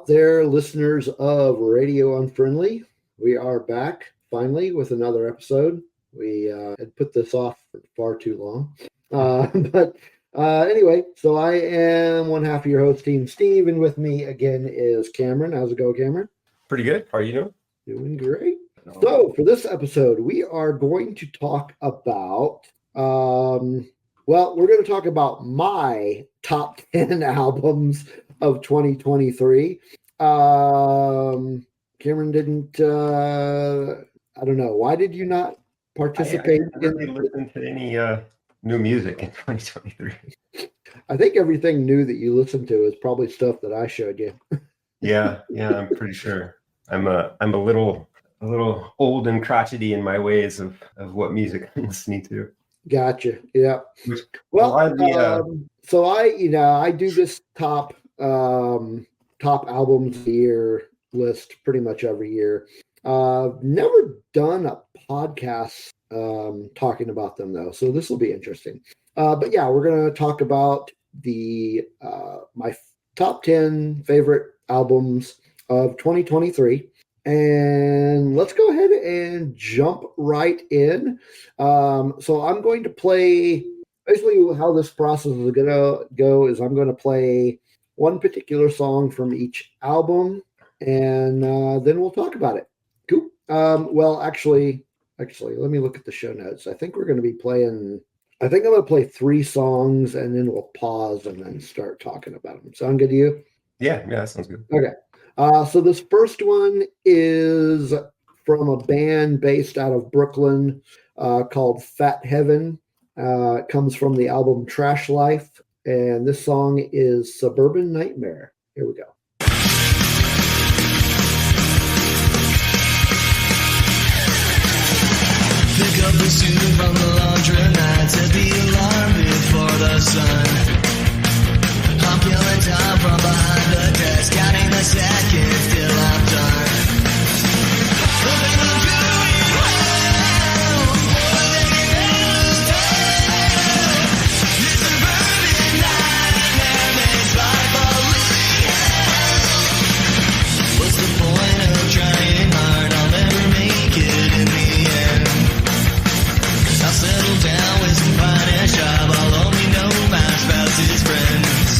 out there, listeners of Radio Unfriendly. We are back finally with another episode. We had put this off for far too long. But anyway, so I am one half of your host, Team Steve, and with me again is Cameron. How's it go, Cameron? Pretty good. How are you doing? Doing great. So for this episode, we are going to talk about, we're going to talk about my top 10 albums of 2023. Cameron didn't, I don't know. Why did you not participate? I didn't really listen to any new music in 2023. I think everything new that you listened to is probably stuff that I showed you. Yeah, I'm pretty sure. I'm a little old and crotchety in my ways of what music I'm listening to. Gotcha. Yeah. Well, so I do this top albums of the year list pretty much every year. Never done a podcast talking about them though, so this will be interesting. But yeah, we're gonna talk about the my top 10 favorite albums of 2023. And let's go ahead and jump right in. So I'm going to play, basically how this process is going to go is I'm going to play one particular song from each album, and then we'll talk about it. Cool. Actually, let me look at the show notes. I think I'm going to play 3 songs, and then we'll pause and then start talking about them. Sound good to you? Yeah, that sounds good. Okay. So this first one is from a band based out of Brooklyn called Fat Heaven. It comes from the album Trash Life, and this song is Suburban Nightmare. Here we go. Pick up the suit from the laundromat, set the alarm before the sun. I'm killing time from behind the desk, counting the seconds till I'm done. I think I'm doing well, I think it is well. This suburban nightmare makes life a living hell. What's the point of trying hard? I'll never make it in the end. I'll settle down with some finance job, I'll only know my spouse's friends.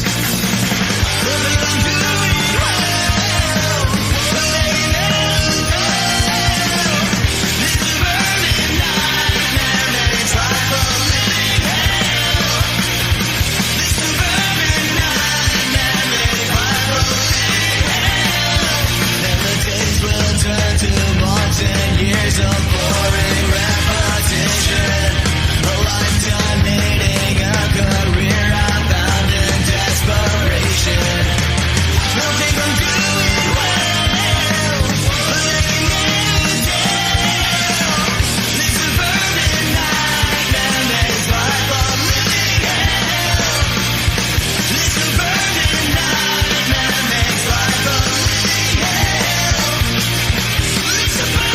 Years of boring repetition, a lifetime needing a career I found in desperation. Don't think I'm doing well, but living in hell. This suburban nightmare makes life a living hell. This suburban nightmare makes life a living hell. This suburban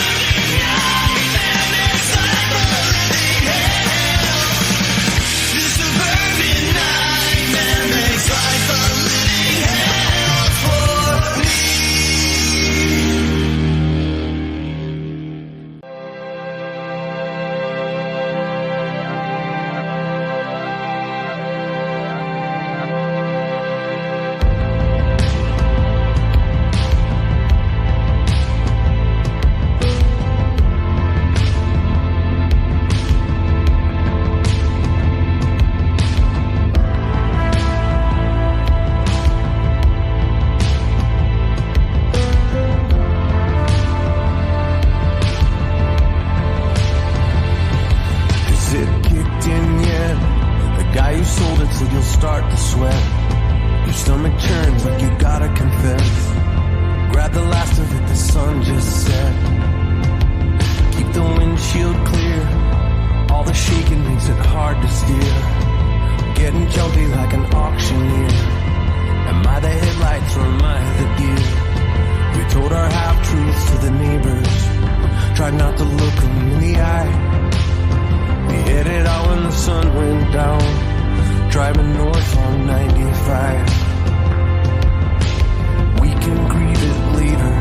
driving north on 95. We can grieve it later.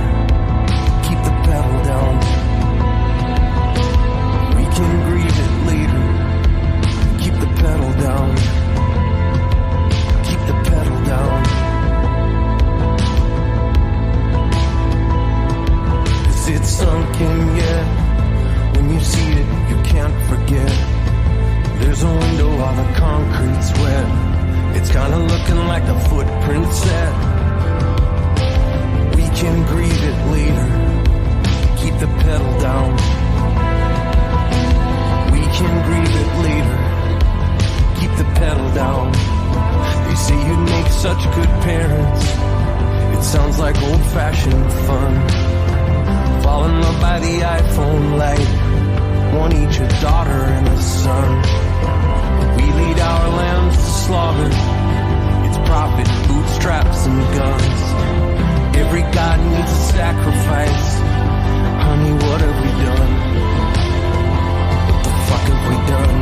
Keep the pedal down. We can grieve it later. Keep the pedal down. Keep the pedal down. Is it sunk in yet? When you see it, you can't forget. There's a window, all the concrete's wet. It's kinda looking like the footprint set. We can grieve it later. Keep the pedal down. We can grieve it later. Keep the pedal down. They say you'd make such good parents. It sounds like old-fashioned fun. Fall in love by the iPhone light. One each, a daughter and a son. We lead our lambs to slaughter. It's profit, bootstraps, and guns. Every god needs a sacrifice. Honey, what have we done? What the fuck have we done?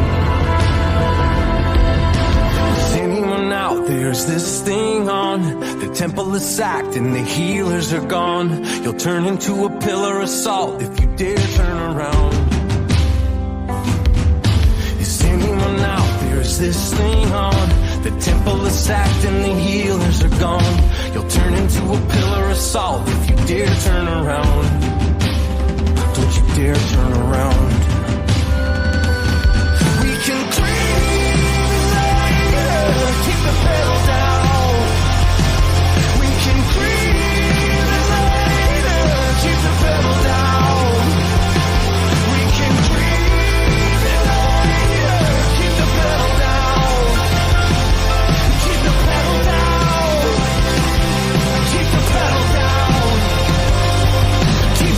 Is anyone out there? Is this thing on? The temple is sacked and the healers are gone. You'll turn into a pillar of salt if you dare turn around. Is this thing on? The temple is sacked and the healers are gone. You'll turn into a pillar of salt if you dare turn around. Don't you dare turn around. We can breathe later. Keep the pedal down. We can breathe later. Keep the pedal down. We can breathe later. Keep the pedal down. Keep the pedal down. Keep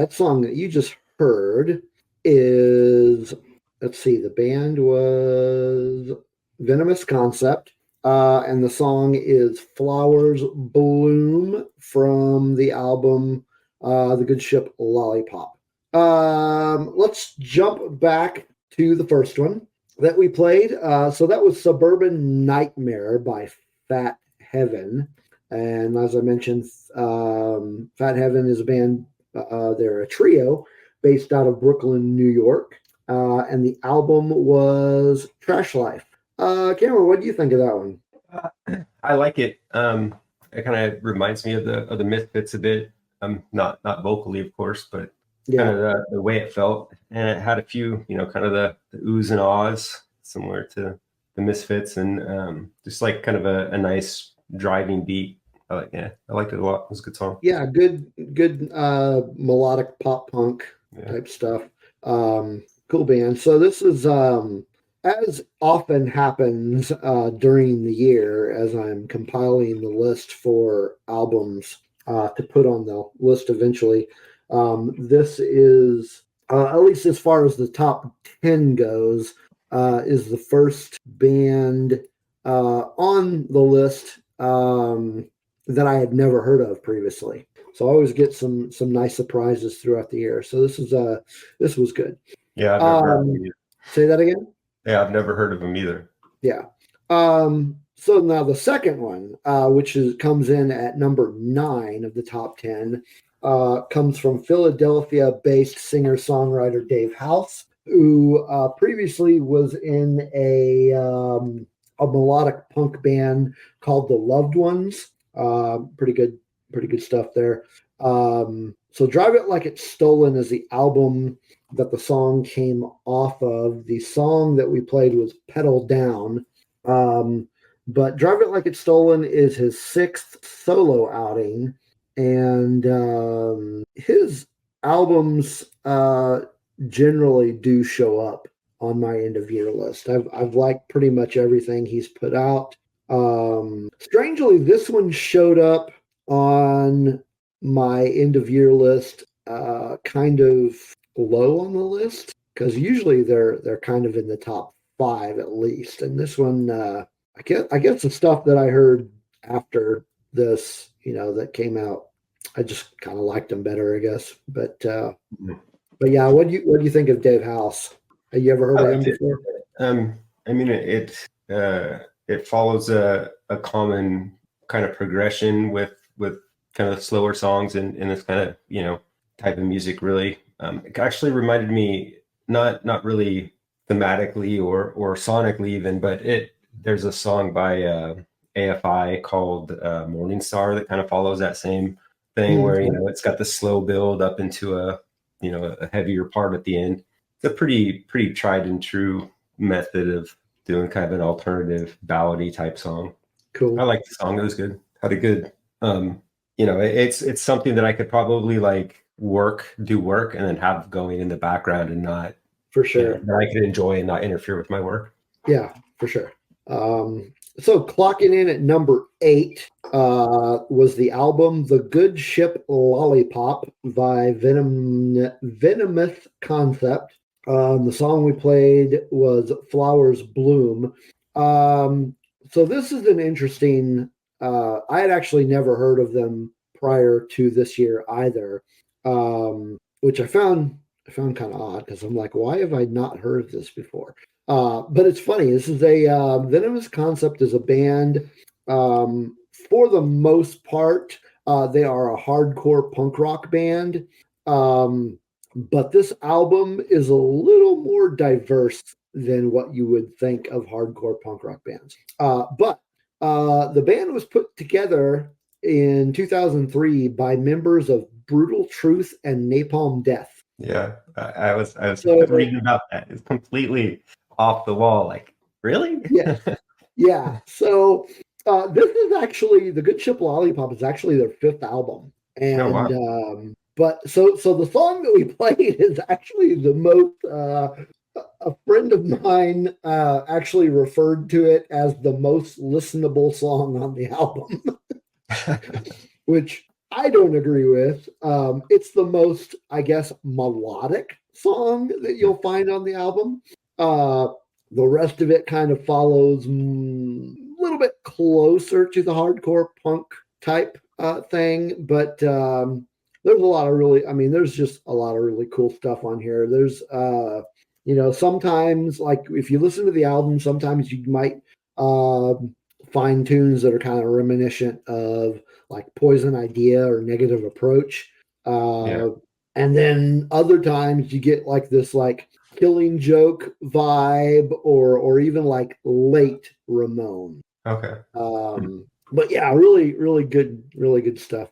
that song that you just heard is, let's see, the band was Venomous Concept, and the song is Flowers Bloom from the album The Good Ship Lollipop. Let's jump back to the first one that we played. So that was Suburban Nightmare by Fat Heaven. And as I mentioned, Fat Heaven is a band, they're a trio based out of Brooklyn, New York. And the album was Trash Life. Cameron, what do you think of that one? I like it. It kind of reminds me of the Misfits a bit. Not vocally, of course, but kind of the way it felt. And it had a few, kind of the oohs and ahs, similar to the Misfits, and just like kind of a nice driving beat. I liked it a lot. It was a good song. Yeah, good melodic pop punk type stuff. Cool band. So this is as often happens during the year as I'm compiling the list for albums to put on the list eventually. This is, at least as far as the top 10 goes, is the first band on the list that I had never heard of previously. So I always get some nice surprises throughout the year. So this was good. Yeah, I've never heard of them either. Say that again? Yeah, I've never heard of them either. Yeah. So now the second one, which comes in at number 9 of the top 10, comes from Philadelphia-based singer-songwriter Dave House, who previously was in a melodic punk band called The Loved Ones. Pretty good stuff there. So Drive It Like It's Stolen is the album that the song came off of. The song that we played was Pedal Down. But Drive It Like It's Stolen is his 6th solo outing, and his albums generally do show up on my end of year list. I've liked pretty much everything he's put out. Strangely, this one showed up on my end of year list kind of low on the list, because usually they're kind of in the top 5 at least, and this one I guess the stuff that I heard after this, that came out, I just kind of liked them better, I guess. But yeah, what do you think of Dave House? Have you ever heard of him before? I mean, it follows a common kind of progression with kind of slower songs and this kind of type of music. Really, it actually reminded me not really thematically or sonically even, but there's a song by AFI called Morning Star that kind of follows that same thing, where it's got the slow build up into a heavier part at the end. It's a pretty tried and true method of doing kind of an alternative ballady type song. Cool. I like the song. It was good. Had a good it's something that I could probably do work and then have going in the background and not, for sure, that I could enjoy and not interfere with my work. Yeah, for sure. So clocking in at number 8 was the album The Good Ship Lollipop by Venomous Concept. The song we played was Flowers Bloom. So this is an interesting, I had actually never heard of them prior to this year either, which I found kind of odd, because I'm like, why have I not heard of this before? But it's funny. This is a Venomous Concept is a band. For the most part, they are a hardcore punk rock band. But this album is a little more diverse than what you would think of hardcore punk rock bands. But the band was put together in 2003 by members of Brutal Truth and Napalm Death. Yeah, I was reading about that. It's completely off the wall. Like, really? Yeah. So this is actually, The Good Ship Lollipop is actually their 5th album. And oh, wow. But so the song that we played is actually the most, a friend of mine actually referred to it as the most listenable song on the album, which I don't agree with. It's the most, I guess, melodic song that you'll find on the album. The rest of it kind of follows a little bit closer to the hardcore punk type thing, but there's a lot of really, I mean, there's just a lot of really cool stuff on here. There's, sometimes, like, if you listen to the album, sometimes you might find tunes that are kind of reminiscent of like Poison Idea or Negative Approach. And then other times you get like this like Killing Joke vibe or even like late Ramon. Okay. But yeah, really good stuff.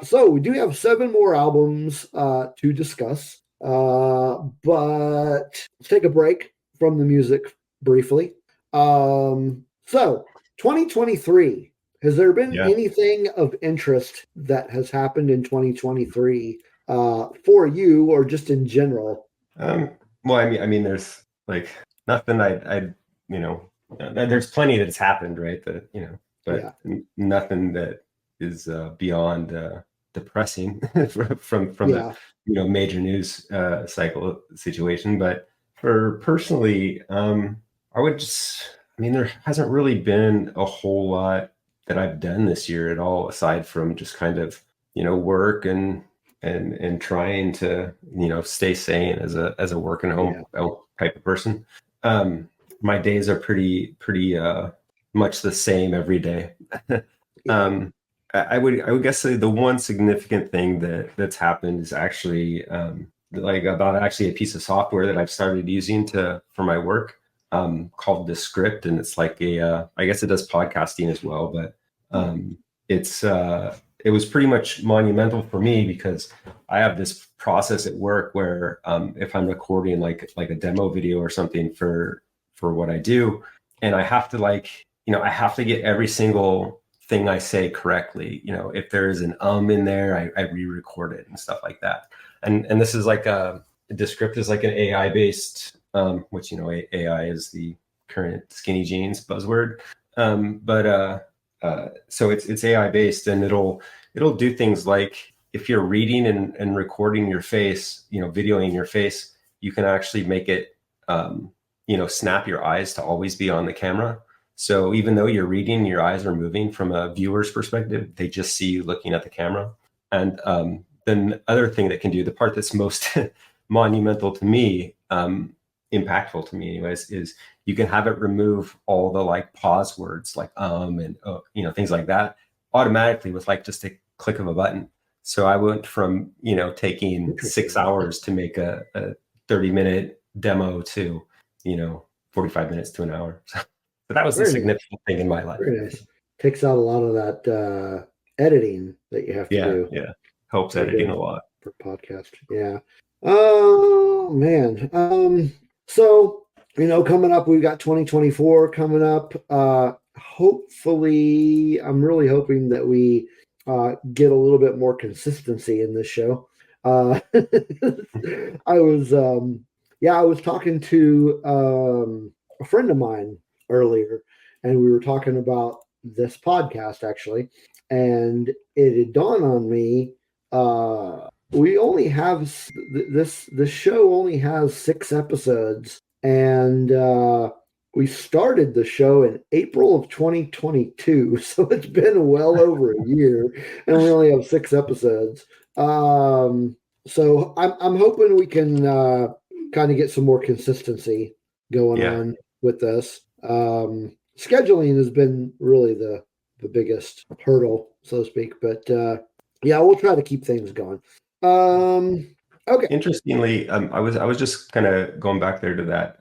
So we do have 7 more albums to discuss. But let's take a break from the music briefly. So 2023, has there been anything of interest that has happened in 2023 for you or just in general? Well, I mean, there's like nothing there's plenty that's happened, right? But nothing that is beyond depressing from the major news cycle situation. But for personally, there hasn't really been a whole lot that I've done this year at all, aside from just kind of work and trying to stay sane as a work and home type of person. My days are pretty much the same every day. I would guess the one significant thing that's happened is actually about a piece of software that I've started using for my work called Descript, and it's like I guess it does podcasting as well, but it was pretty much monumental for me because I have this process at work where if I'm recording like a demo video or something for what I do, and I have to I have to get every single thing I say correctly. If there is an in there, I re-record it and stuff like that. And this is like Descript is like an AI based, which AI is the current skinny jeans buzzword. So it's AI based, and it'll do things like if you're reading and recording your face, videoing your face, you can actually make it, snap your eyes to always be on the camera. So even though you're reading, your eyes are moving from a viewer's perspective, they just see you looking at the camera. And then the other thing that can do, the part that's most monumental to me, impactful to me anyways, is you can have it remove all the like pause words like and things like that automatically with like just a click of a button. So I went from taking 6 hours to make a 30-minute demo to 45 minutes to an hour. So that was a significant thing in my life. Very nice. Takes out a lot of that editing that you have to do. Yeah, helps editing a lot for podcast. Yeah. Oh man. So coming up, we've got 2024 coming up. Hopefully, I'm really hoping that we get a little bit more consistency in this show. I was talking to a friend of mine earlier, and we were talking about this podcast actually, and it had dawned on me, we only have this show only has 6 episodes, and we started the show in April of 2022, so it's been well over a year, and we only have 6 episodes. So I'm hoping we can kind of get some more consistency going on with this. Scheduling has been really the biggest hurdle, so to speak, but we'll try to keep things going. Okay. Interestingly, I was just kind of going back there to that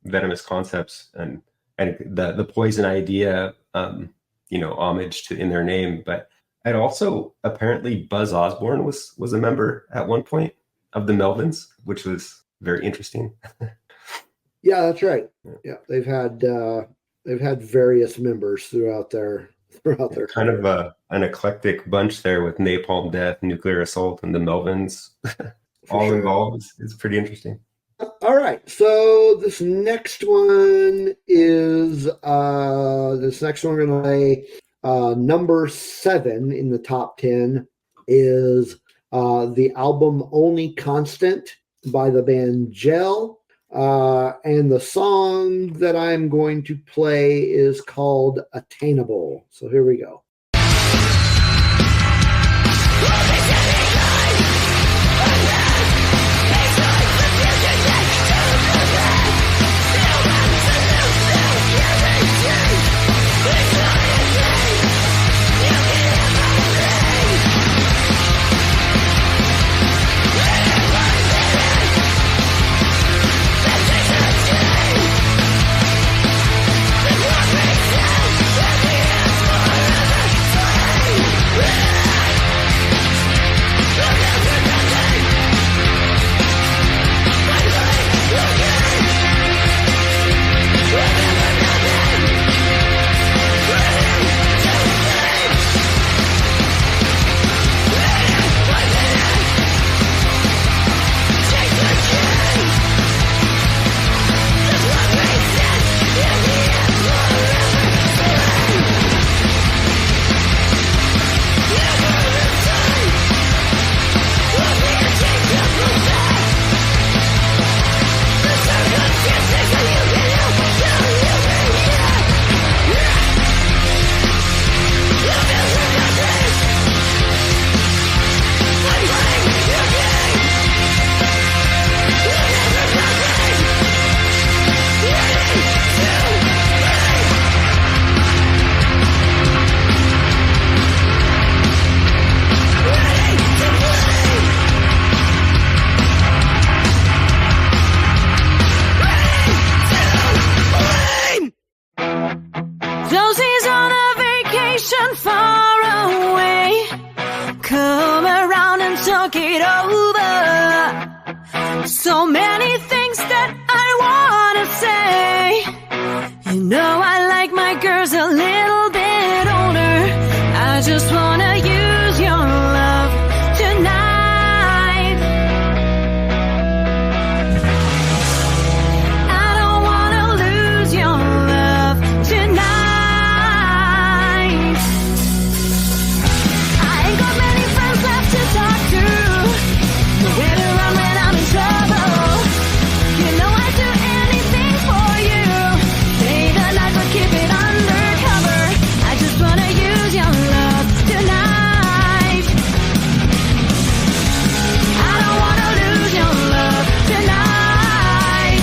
Venomous Concepts and the Poison Idea, homage to in their name, but I'd also apparently Buzz Osborne was a member at one point of the Melvins, which was very interesting. Yeah, that's right. Yeah, they've had various members throughout their kind of an eclectic bunch there with Napalm Death, Nuclear Assault, and the Melvins all involved. It's pretty interesting. All right, so this next one is we're going to lay number 7 in the top 10 is the album Only Constant by the band Gel. And the song that I'm going to play is called Attainable. So here we go. Josie's on a vacation far away. Come around and talk it over. So many things that I wanna say. You know I like my girls a little bit older. I just wanna use your love tonight. I don't wanna lose your love tonight. I ain't got many friends left to talk to. Nowhere to run when I'm in trouble. You know I'd do anything for you. Stay the night but keep it undercover. I just wanna use your love tonight. I don't wanna lose your love tonight.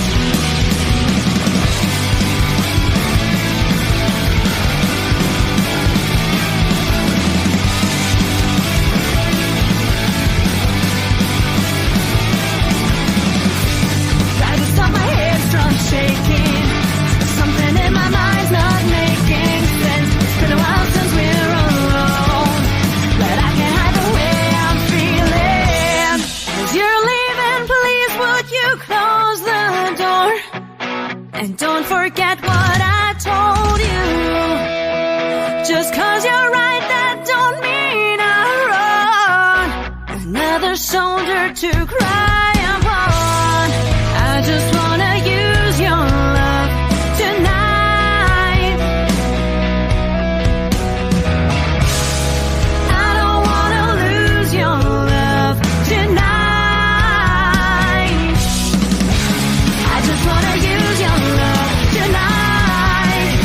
Try to stop my head from shaking. Something in my mind's not making sense. It's been a while since we're alone, but I can't hide the way I'm feeling. As you're leaving, please would you close the door? And don't forget what I told you. Just 'cause you're right, that don't mean I'm wrong. Another shoulder to cry upon. I just wanna use your love tonight. I don't wanna lose your love tonight. I just wanna use your love tonight.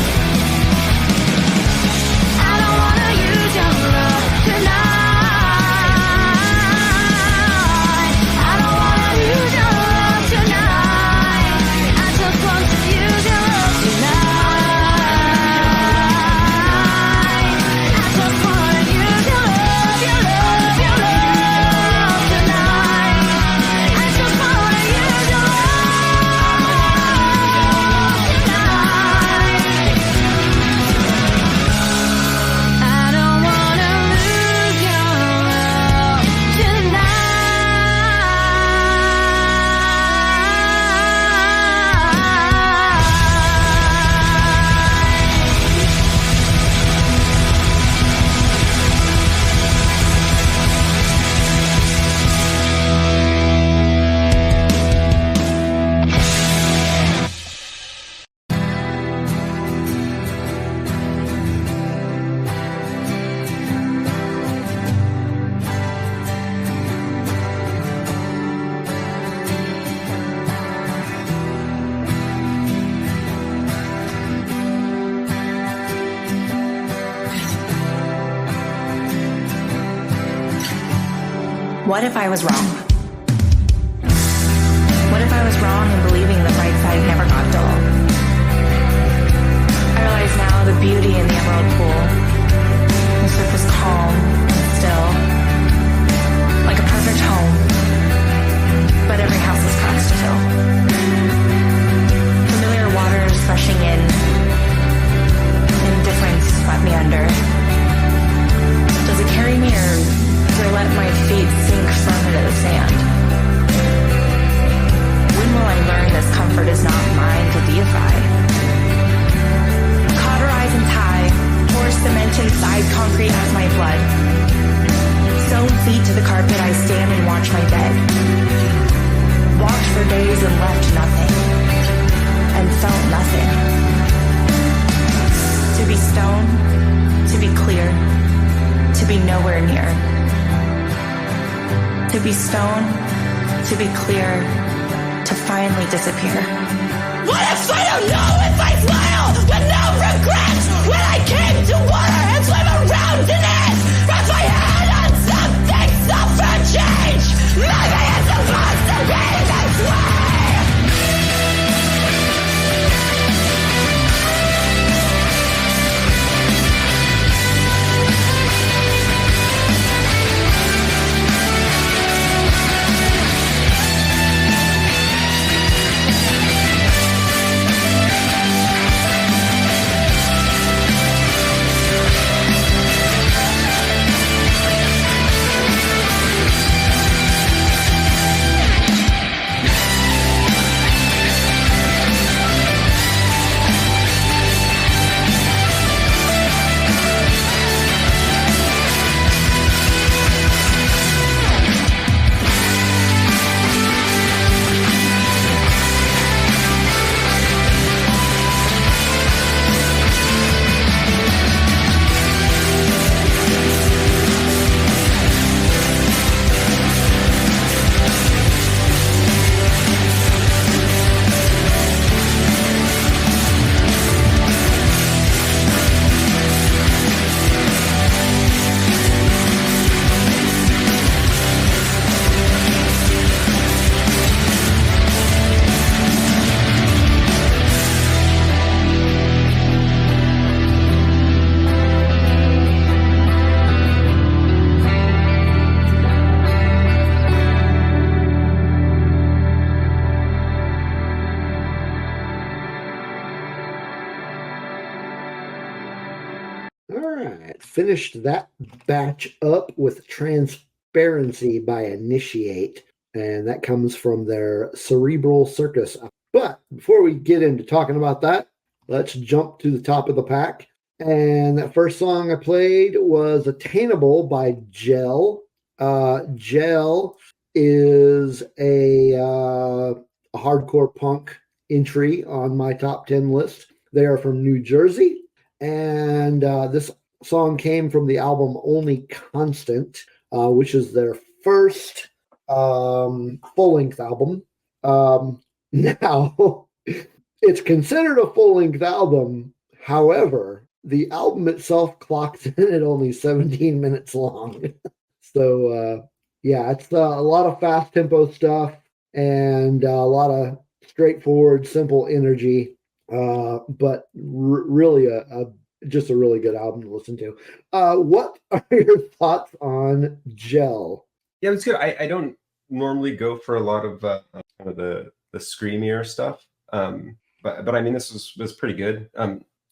I don't wanna use your love tonight. I don't What if I was wrong? What if I was wrong in believing the bright side never got dull? I realize now the beauty in the emerald pool. The surface calm and still, like a perfect home. But every house has cracks to fill. Familiar waters rushing in. Indifference swept me under. Does it carry me or do I let my feet sink firm into the sand? When will I learn this comfort is not mine to deify? Cauterize and tie, pour cement inside concrete as my blood. Sewn feet to the carpet, I stand and watch my bed. Walked for days and left nothing, and felt nothing. To be stone, to be clear, to be nowhere near. To be stone, to be clear, to finally disappear. What if I don't know if I smile with no regrets? When I came to water and swim around in it, wrap my head on something, suffer change. Maybe it's supposed to be this way. Finished that batch up with Transparency by Initiate, and that comes from their Cerebral Circus. But before we get into talking about that, let's jump to the top of the pack. And that first song I played was Attainable by Gel. Gel is a hardcore punk entry on my top 10 list. They are from New Jersey, and this song came from the album Only Constant, which is their first full-length album. Now, it's considered a full-length album. However, the album itself clocks in at only 17 minutes long. So, yeah, it's a lot of fast-tempo stuff and a lot of straightforward, simple energy, but really just a really good album to listen to. What are your thoughts on Gel? Yeah, it's good. I don't normally go for a lot of kind of the screamier stuff, but I mean this was pretty good.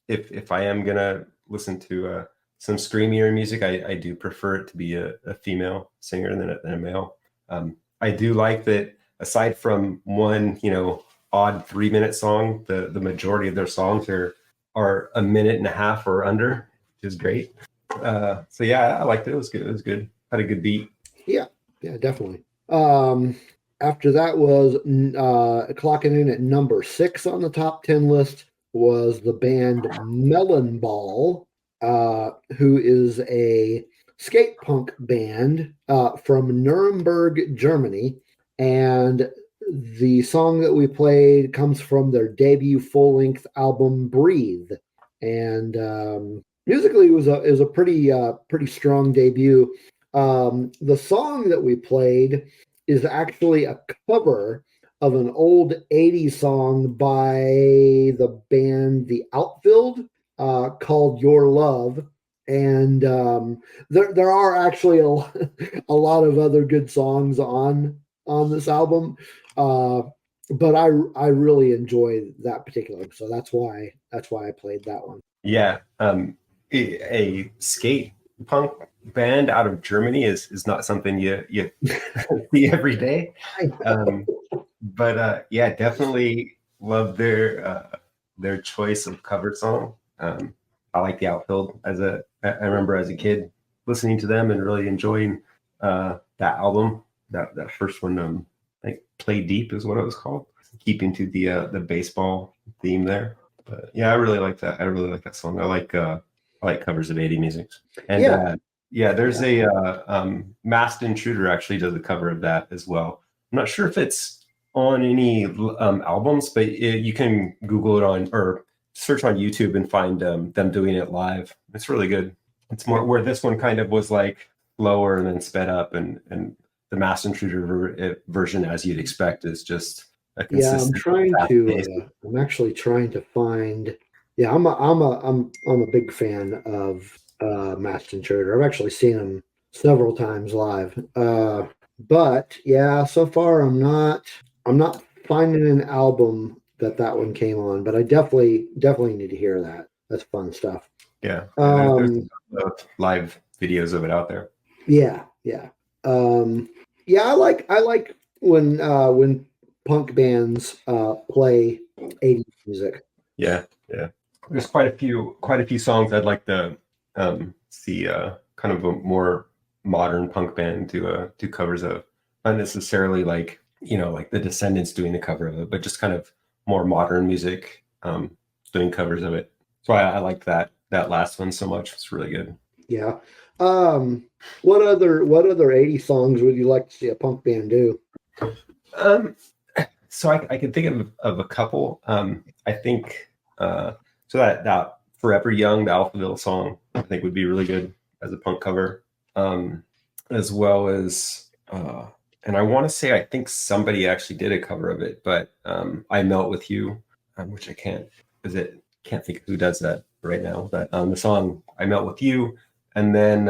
If I am gonna listen to some screamier music, I do prefer it to be a female singer than a male. I do like that. Aside from one, odd 3-minute song, the majority of their songs are a minute and a half or under, which is great. So yeah, I liked it. It was good. It was good. Had a good beat. Yeah, definitely. After that was clocking in at number 6 on the top 10 list was the band Melon Ball, who is a skate punk band from Nuremberg, Germany. And the song that we played comes from their debut full-length album, Breathe. And musically, it was a pretty strong debut. The song that we played is actually a cover of an old 80s song by the band The Outfield called Your Love. And there are actually a lot of other good songs on this album. But I really enjoy that particular, so that's why I played that one. Yeah, a skate punk band out of Germany is not something you see every day. But yeah, definitely love their choice of cover song. I like the Outfield I remember as a kid listening to them and really enjoying that album. That first one, I think Play Deep is what it was called. Keeping to the baseball theme there. But yeah, I really like that. I really like that song. I like covers of 80s music. And there's a Masked Intruder actually does a cover of that as well. I'm not sure if it's on any albums, but you can Google it or search on YouTube and find them doing it live. It's really good. It's more where this one kind of was like lower and then sped up, and the Masked Intruder version, as you'd expect, is just a consistent. I'm actually trying to find. Yeah, I'm a big fan of Masked Intruder. I've actually seen them several times live. But yeah, so far I'm not finding an album that one came on, but I definitely need to hear that. That's fun stuff. Yeah, there's live videos of it out there. Yeah. I like when punk bands play 80s music. Yeah. There's quite a few songs I'd like to see kind of a more modern punk band do covers of. Not necessarily like the Descendants doing the cover of it, but just kind of more modern music doing covers of it. So I liked that last one so much. It's really good. Yeah. What other 80s songs would you like to see a punk band do? So I can think of a couple. I think so that Forever Young, the Alphaville song, I think would be really good as a punk cover. As well as and I want to say I think somebody actually did a cover of it, but I Melt With You, which I can't think of who does that right now. But the song I Melt With You, and then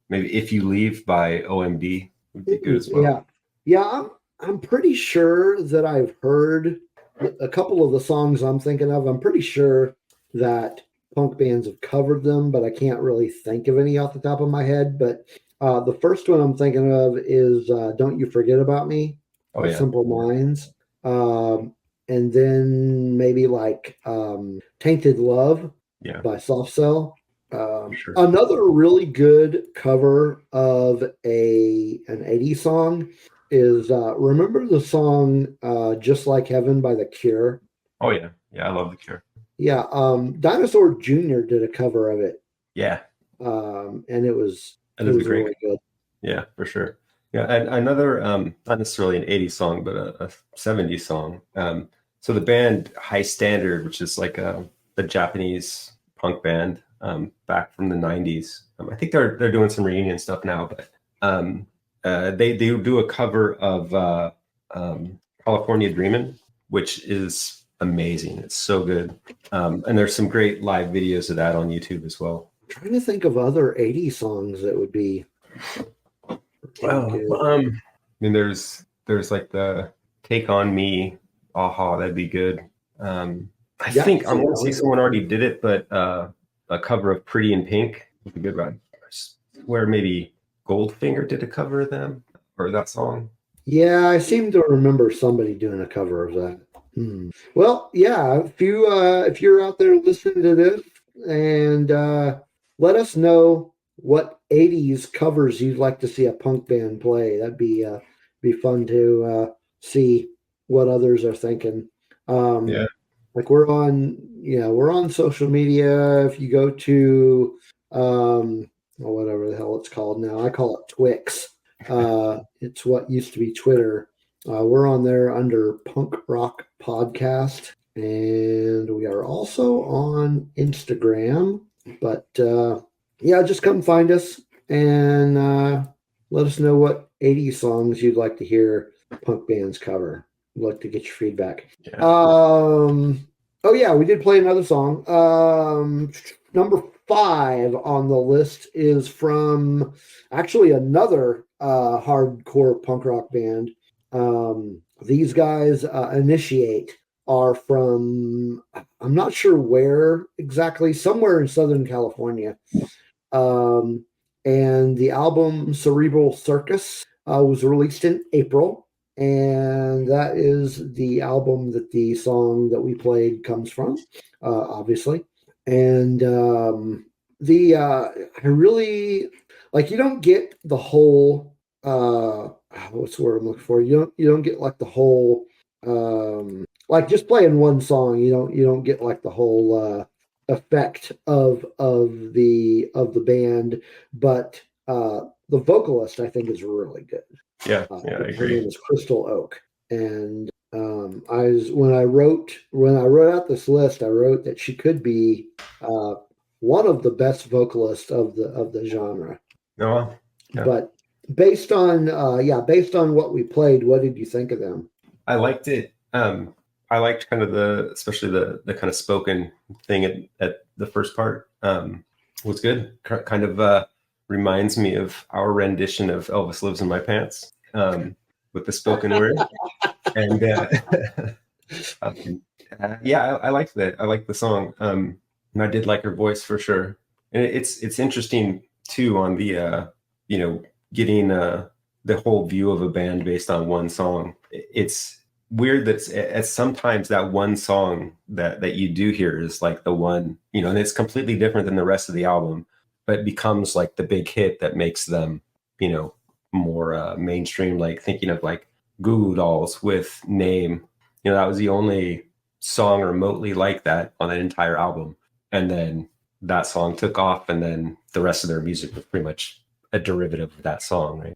maybe If You Leave by OMD would be good as well. Yeah. I'm pretty sure that I've heard a couple of the songs I'm thinking of. I'm pretty sure that punk bands have covered them, but I can't really think of any off the top of my head. But the first one I'm thinking of is Don't You Forget About Me by Simple Minds. And then maybe like Tainted Love by Soft Cell. Sure. Another really good cover of an 80s song is remember the song Just Like Heaven by The Cure? Oh yeah, I love The Cure. Yeah, Dinosaur Jr. did a cover of it. Yeah, and it was great. Really good. Yeah, for sure. Yeah, and another not necessarily an 80s song, but a 70s song. So the band High Standard, which is like the Japanese punk band back from the 90s. I think they're doing some reunion stuff now, but they do a cover of California Dreamin', which is amazing. It's so good. And there's some great live videos of that on YouTube as well. I'm trying to think of other 80s songs that would be I mean there's like the Take On Me, Aha, that'd be good. I think I want to say someone already did it, but a cover of Pretty in Pink would be good. Right? Where maybe Goldfinger did a cover of them or that song. Yeah, I seem to remember somebody doing a cover of that. Well, yeah, if you're out there listening to this and let us know what 80s covers you'd like to see a punk band play. That'd be fun to see what others are thinking. Like we're on social media. If you go to whatever the hell it's called now, I call it Twix. It's what used to be Twitter. We're on there under Punk Rock Podcast, and we are also on Instagram. But just come find us and let us know what 80s songs you'd like to hear punk bands cover. I'd like to get your feedback. Yeah. Oh yeah, we did play another song. Number 5 on the list is from actually another hardcore punk rock band. These guys, Initiate, are from, I'm not sure where exactly, somewhere in Southern California. And the album Cerebral Circus was released in April. And that is the album that the song that we played comes from, obviously. And I really, like, you don't get the whole, what's the word I'm looking for? You don't get like the whole, like just playing one song, you don't get like the whole effect of the band, but the vocalist I think is really good. Yeah, I Her agree. name is Crystal Oak, and when I wrote out this list, I wrote that she could be one of the best vocalists of the genre. Oh, yeah. But based on what we played, what did you think of them? I liked it. I liked kind of especially the kind of spoken thing at the first part. Was good. Kind of reminds me of our rendition of Elvis Lives in My Pants, with the spoken word. And yeah, I liked that. I liked the song. And I did like her voice for sure. And it's interesting too on the getting the whole view of a band based on one song. It's weird that sometimes that one song that you do hear is like the one, and it's completely different than the rest of the album, but it becomes like the big hit that makes them, more mainstream. Like thinking of like Goo Goo Dolls with Name, that was the only song remotely like that on an entire album. And then that song took off, and then the rest of their music was pretty much a derivative of that song, right?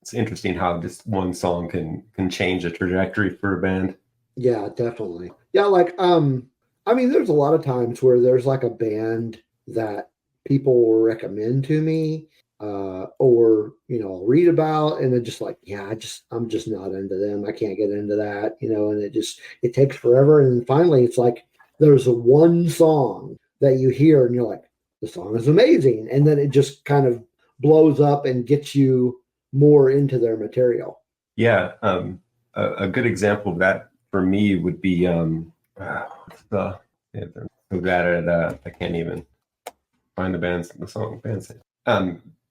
It's interesting how just one song can change a trajectory for a band. Yeah, definitely. Yeah, like I mean, there's a lot of times where there's like a band that people will recommend to me, or I'll read about, and they're just like, yeah, I'm just not into them. I can't get into that, and it takes forever. And then finally, it's like there's a one song that you hear, and you're like, the song is amazing, and then it just kind of blows up and gets you more into their material. Yeah, a good example of that for me would be they're so bad at I can't even find the song bands.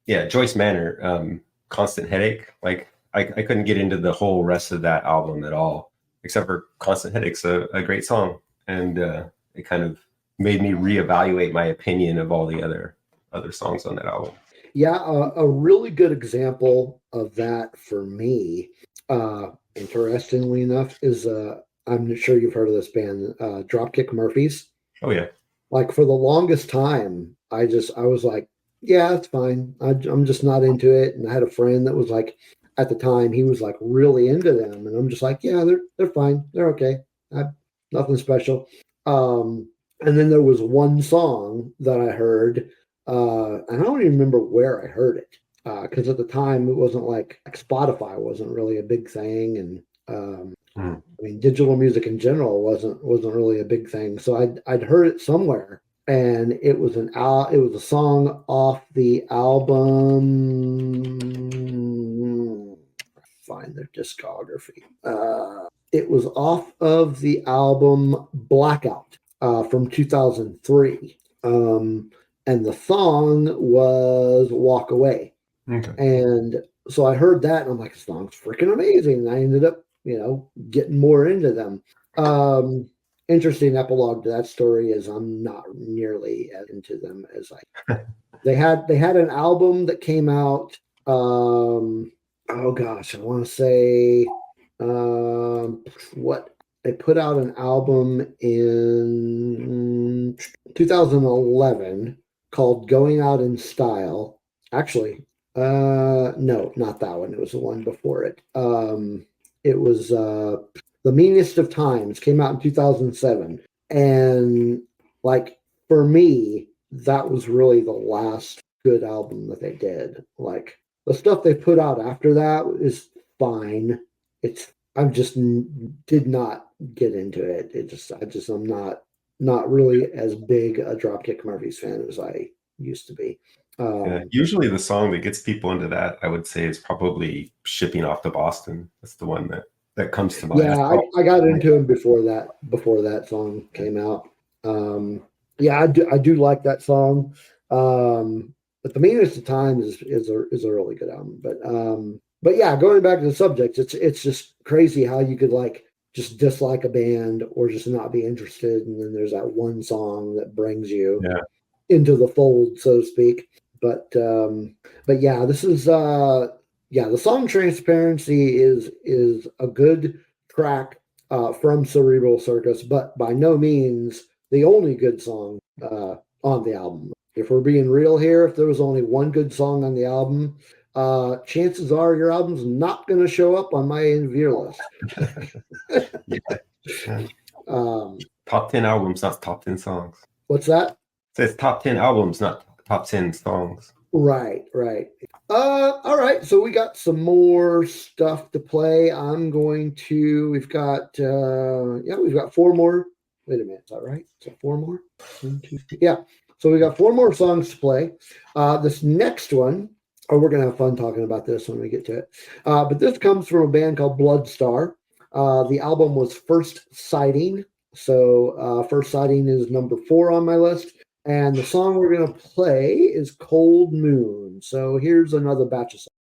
Joyce Manor, Constant Headache. Like I couldn't get into the whole rest of that album at all, except for Constant Headache's a great song, and it kind of made me reevaluate my opinion of all the other songs on that album. Yeah, a really good example of that for me, interestingly enough, is I'm sure you've heard of this band, Dropkick Murphys. Oh yeah. Like for the longest time, I was like, yeah, it's fine. I'm just not into it. And I had a friend that was like, at the time, he was like really into them, and I'm just like, yeah, they're fine, they're okay, nothing special. And then there was one song that I heard. And I don't even remember where I heard it, because at the time it wasn't like Spotify wasn't really a big thing, and I mean digital music in general wasn't really a big thing. So I'd heard it somewhere, and it was a song off the album. Find their discography. It was off of the album Blackout from 2003. And the song was Walk Away. Okay. And so I heard that, and I'm like, this song's freaking amazing. And I ended up, getting more into them. Interesting epilogue to that story is I'm not nearly as into them as they had an album that came out. Oh gosh, I want to say what they put out an album in 2011 called Going Out in Style. Actually, no, not that one. It was the one before it. It was The Meanest of Times, came out in 2007. And like for me, that was really the last good album that they did. Like the stuff they put out after that is fine. Did not get into it. I'm not really as big a Dropkick Murphys fan as I used to be. Usually the song that gets people into that, I would say, is probably Shipping Off to Boston. That's the one that comes to mind. Yeah, I got into him before that song came out. I do like that song. But The Meanest of Time is a really good album. But yeah, going back to the subject, it's just crazy how you could like just dislike a band or just not be interested, and then there's that one song that brings you into the fold, so to speak. But yeah, this is the song Transparency is a good track from Cerebral Circus, but by no means the only good song on the album. If we're being real here, if there was only one good song on the album, chances are your album's not going to show up on my end of year list. Top 10 albums, not top 10 songs. What's that? It says top 10 albums, not top 10 songs. Right. All right. So we got some more stuff to play. We've got 4 more. Wait a minute. Is that right? Is that 4 more? 1, 2, 3. Yeah. So we got 4 more songs to play. This next one, we're going to have fun talking about this when we get to it. But this comes from a band called Bloodstar. The album was First Sighting. So First Sighting is number 4 on my list. And the song we're going to play is Cold Moon. So here's another batch of songs.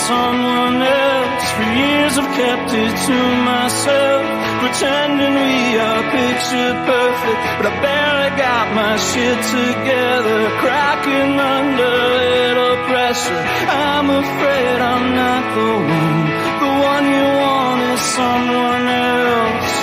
someone else. For years I've kept it to myself, pretending we are picture perfect, but I barely got my shit together, cracking under little pressure. I'm afraid I'm not the one you want is someone else.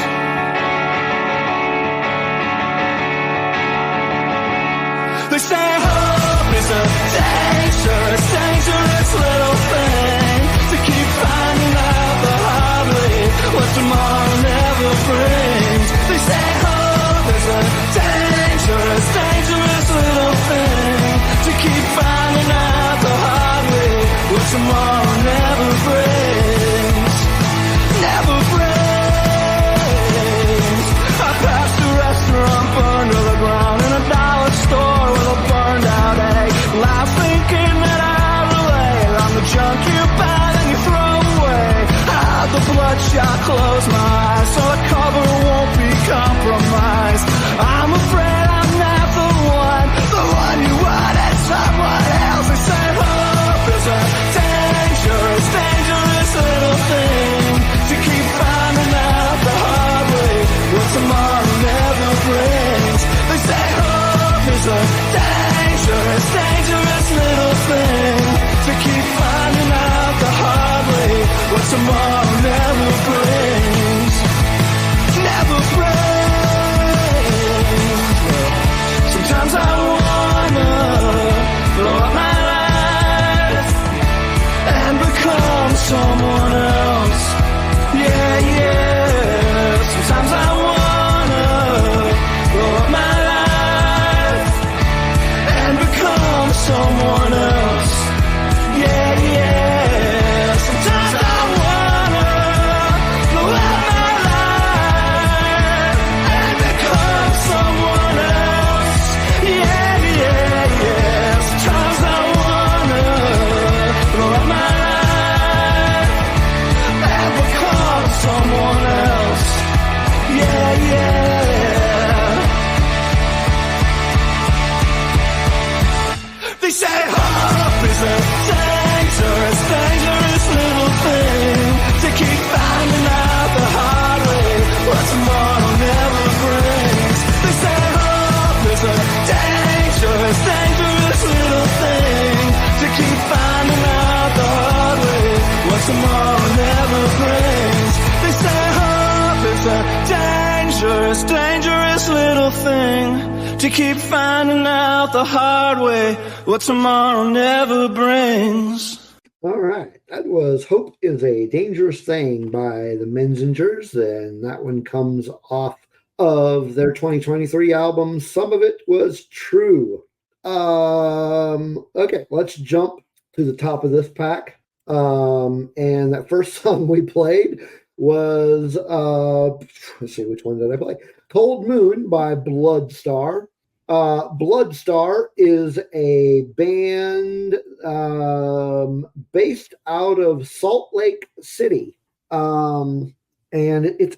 They say hope is a dangerous, dangerous little thing, to keep finding out the hard way what tomorrow never brings. They say hope is a dangerous, dangerous little thing, to keep finding out the hard way what tomorrow never brings. Never brings. I passed a restaurant burned to the ground, in a dollar store with a burned out egg. Life thinking that I relate. I'm the junk you buy and you throw away. I had the bloodshot, close my eyes so the cover won't be compromised. I'm afraid I'm not the one you wanted, someone else. They say hope is a dangerous, dangerous little thing, to keep finding out the hard way what tomorrow never brings. They say hope is a dangerous, dangerous little thing, to keep finding out the hard way what tomorrow never brings. Never brings. Sometimes I wanna blow up my life and become someone else. Yeah, yeah. Sometimes I wanna blow up my life and become someone else. Yeah, yeah. Sometimes I wanna blow up my life and become someone else. Yeah, yeah, yeah. Sometimes I wanna blow up my life and become someone else. Yeah, yeah. They say hope is a dangerous, dangerous little thing, to keep finding out the hard way what tomorrow never brings. They say hope is a dangerous, dangerous little thing, to keep finding out the hard way what tomorrow never brings. They say hope is a dangerous, dangerous little thing, to keep finding out the hard way what tomorrow never brings. All right. That was Hope is a Dangerous Thing by the Menzingers, and that one comes off of their 2023 album, Some of It Was True. Okay, let's jump to the top of this pack. And that first song we played was, let's see, which one did I play? Cold Moon by Bloodstar. Bloodstar is a band based out of Salt Lake City. And it's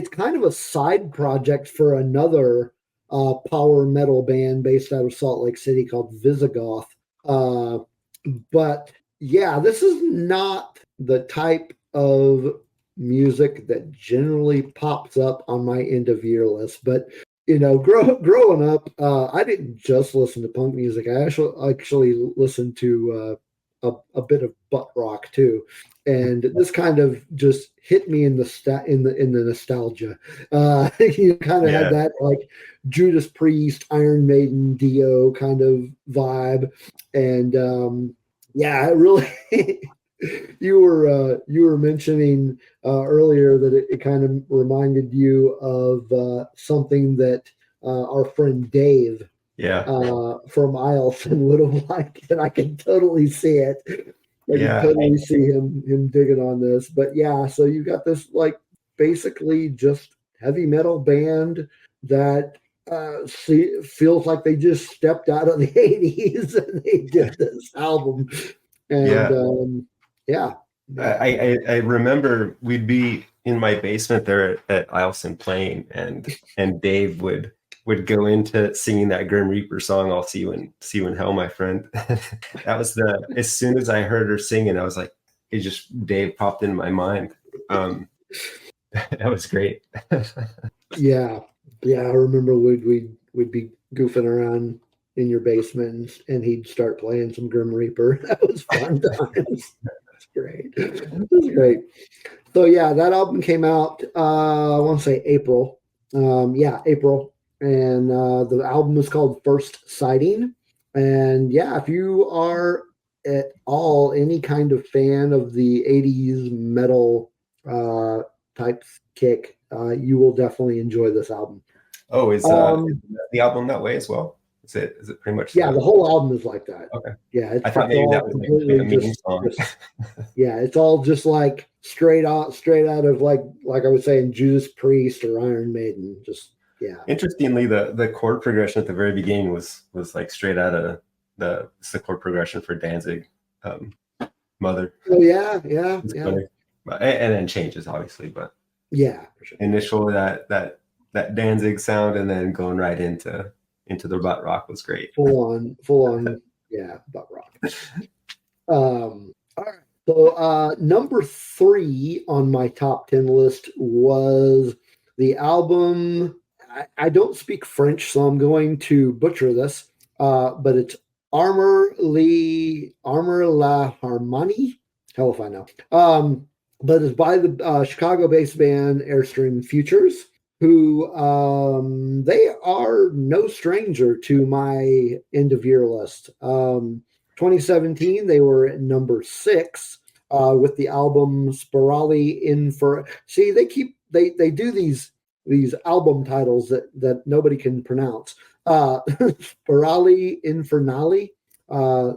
kind of a side project for another power metal band based out of Salt Lake City called Visigoth. But yeah, this is not the type of music that generally pops up on my end of year list. But you know, growing up, I didn't just listen to punk music. I actually listened to a bit of butt rock too, and this kind of just hit me in the nostalgia. You kind of had that like Judas Priest, Iron Maiden, Dio kind of vibe, and yeah, it really. You were mentioning earlier that it kind of reminded you of something that our friend Dave from Eielson would have liked, and I can totally see it. I can totally see him digging on this. But yeah, so you got this like basically just heavy metal band that feels like they just stepped out of the 80s and they did this album. And I remember we'd be in my basement there at Eielson playing, and Dave would would go into singing that Grim Reaper song, "I'll see you in hell, my friend." That was as soon as I heard her singing, I was like, Dave popped into my mind. That was great. Yeah. I remember we'd be goofing around in your basement and he'd start playing some Grim Reaper. That was fun times. That's great. It was great. So yeah, that album came out, I want to say April. April. And the album is called First Sighting. And yeah, if you are at all any kind of fan of the 80s metal type kick, you will definitely enjoy this album. Oh, is the album that way as well? Is it pretty much? Yeah, the whole album is like that. Okay. Yeah, I thought maybe that was like a mini song. Yeah, it's all just like straight out of like I was saying, Judas Priest or Iron Maiden. Just yeah. Interestingly, the chord progression at the very beginning was like straight out of the chord progression for Danzig, Mother. Oh yeah. Funny. And then changes obviously, but yeah, for sure. Initially that Danzig sound and then going right into the butt rock was great. Full on, yeah, butt rock. All right. So number 3 on my top 10 list was the album. I don't speak French, so I'm going to butcher this. But it's Armor La Harmonie. Hell if I know. But it's by the Chicago-based band Airstream Futures, who they are no stranger to my end of year list. 2017, they were at number 6 with the album Spirali Infer. See, they do these album titles that nobody can pronounce. Spirali Infernali.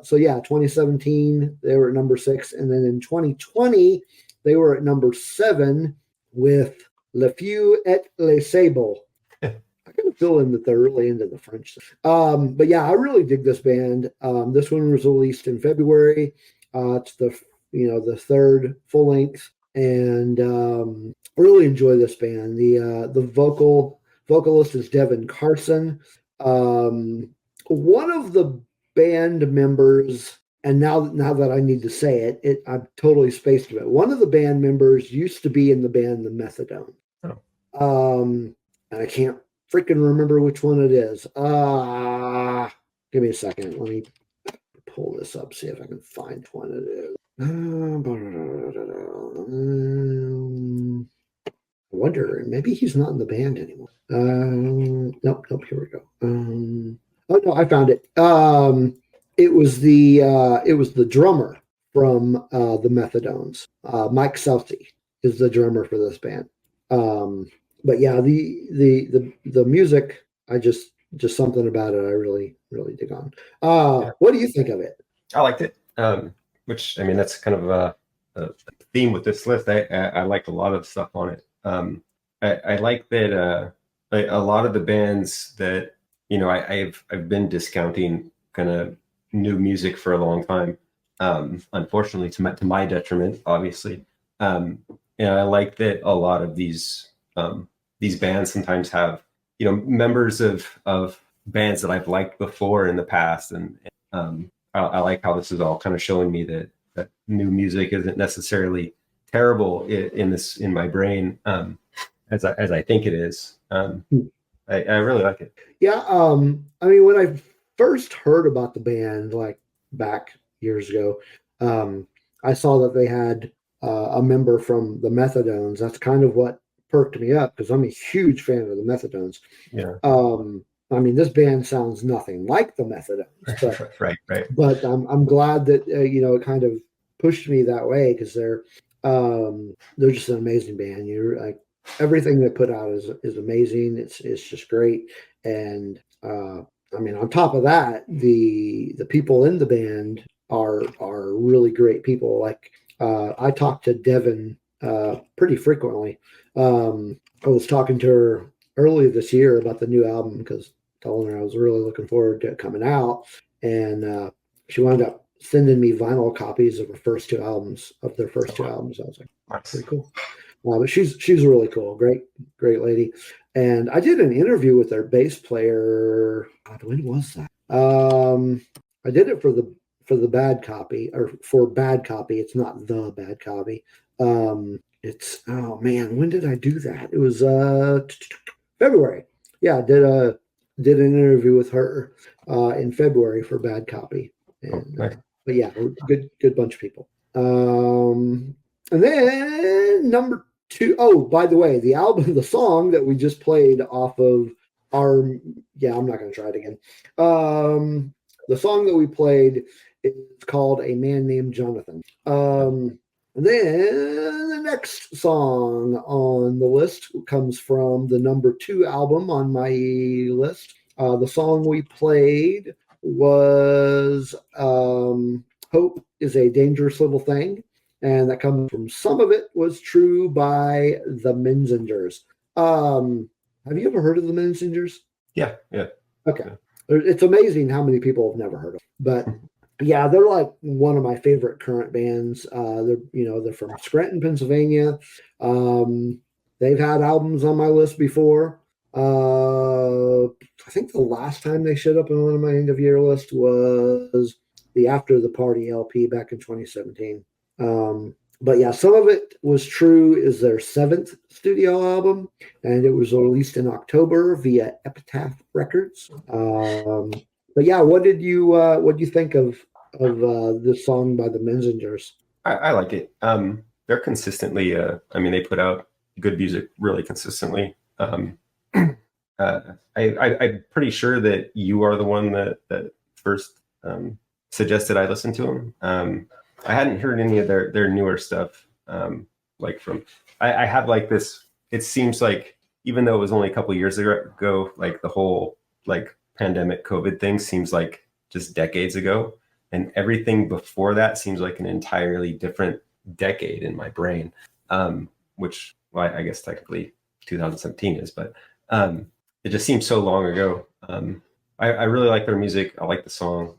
So yeah, 2017 they were at number 6, and then in 2020 they were at number 7 with Le Feu et Le Sable. I kind of feel in that they're really into the French. But yeah, I really dig this band. This one was released in February. It's the third full length, and really enjoy this band. The vocalist is Devin Carson. One of the band members, and now that I need to say it, I'm totally spaced of it. One of the band members used to be in the band The Methadone. And I can't freaking remember which one it is. Give me a second. Let me pull this up, see if I can find which one it is. I wonder, maybe he's not in the band anymore. Nope, here we go. Oh no, I found it. It was the drummer from the Methadones. Mike Southey is the drummer for this band. But yeah, the music, I just something about it I really, really dig on. What do you think of it? I liked it. Which, I mean, that's kind of a theme with this list. I like a lot of stuff on it. I like that a lot of the bands that, I've been discounting kind of new music for a long time. Unfortunately, to my detriment, obviously. And I like that a lot of these bands sometimes have, members of bands that I've liked before in the past. And I like how this is all kind of showing me that new music isn't necessarily terrible in my brain as I think it is. I really like it. Yeah. I mean, when I first heard about the band, like back years ago, I saw that they had a member from the Methadones. That's kind of what perked me up because I'm a huge fan of the Methadones. Yeah. I mean, this band sounds nothing like the Methadones, but right. But I'm glad that it kind of pushed me that way because they're just an amazing band. You're like everything they put out is amazing. It's just great, and I mean, on top of that, the people in the band are really great people. Like I talk to Devin pretty frequently. I was talking to her earlier this year about the new album because telling her I was really looking forward to it coming out, and she wound up sending me vinyl copies of their first two albums. I was like, pretty cool. But she's really cool, great lady, And I did an interview with their bass player. God, when was that? I did it for the Bad Copy, or for Bad Copy. It's not the Bad Copy. It's, oh man, when did I do that? It was February. Yeah, I did an interview with her in February for Bad Copy. And, but yeah, good bunch of people. And then number 2. Oh, by the way, the song that we just played off of our, I'm not going to try it again. The song that we played is called A Man Named Jonathan. And then the next song on the list comes from the number 2 album on my list. The song we played was Hope is a Dangerous Little Thing. And that comes from Some of It Was True by the Menzingers. Have you ever heard of the Menzingers? Yeah. Okay. It's amazing how many people have never heard of them. But yeah, they're like one of my favorite current bands. They're from Scranton, Pennsylvania. They've had albums on my list before. I think the last time they showed up on one of my end of year list was the After the Party LP back in 2017. But yeah, Some of It Was True is their 7th studio album, and it was released in October via Epitaph Records. But yeah, what did you think of this song by the Menzingers? I like it. They're consistently, they put out good music really consistently. I'm pretty sure that you are the one that first suggested I listen to them. I hadn't heard any of their newer stuff. I have like this, it seems like, even though it was only a couple of years ago, like the whole like pandemic COVID thing seems like just decades ago. And everything before that seems like an entirely different decade in my brain, which, well, I guess technically 2017 is, but it just seems so long ago. I really like their music. I like the song.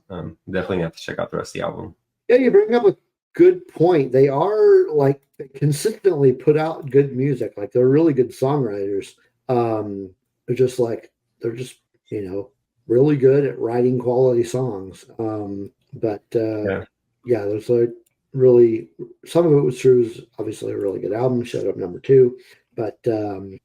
Definitely have to check out the rest of the album. Yeah, you bring up a good point. They are like, they consistently put out good music. Like, they're really good songwriters. They're just really good at writing quality songs. There's like really, Some of It Was True is obviously a really good album. Showed up number 2. But I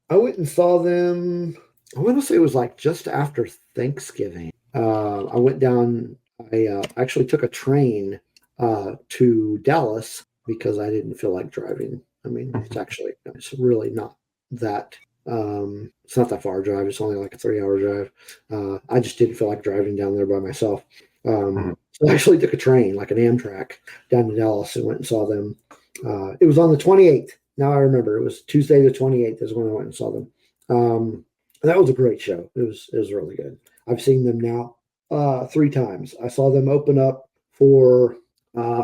went and saw them. I want to say it was like just after Thanksgiving. I went down. I actually took a train to Dallas because I didn't feel like driving. I mean, it's really not that. It's not that far a drive. It's only like a 3-hour drive. I just didn't feel like driving down there by myself. So I actually took a train, like an Amtrak, down to Dallas and went and saw them. It was on the 28th. Now I remember. It was Tuesday the 28th is when I went and saw them. That was a great show. It was really good. I've seen them now 3 times. I saw them open up for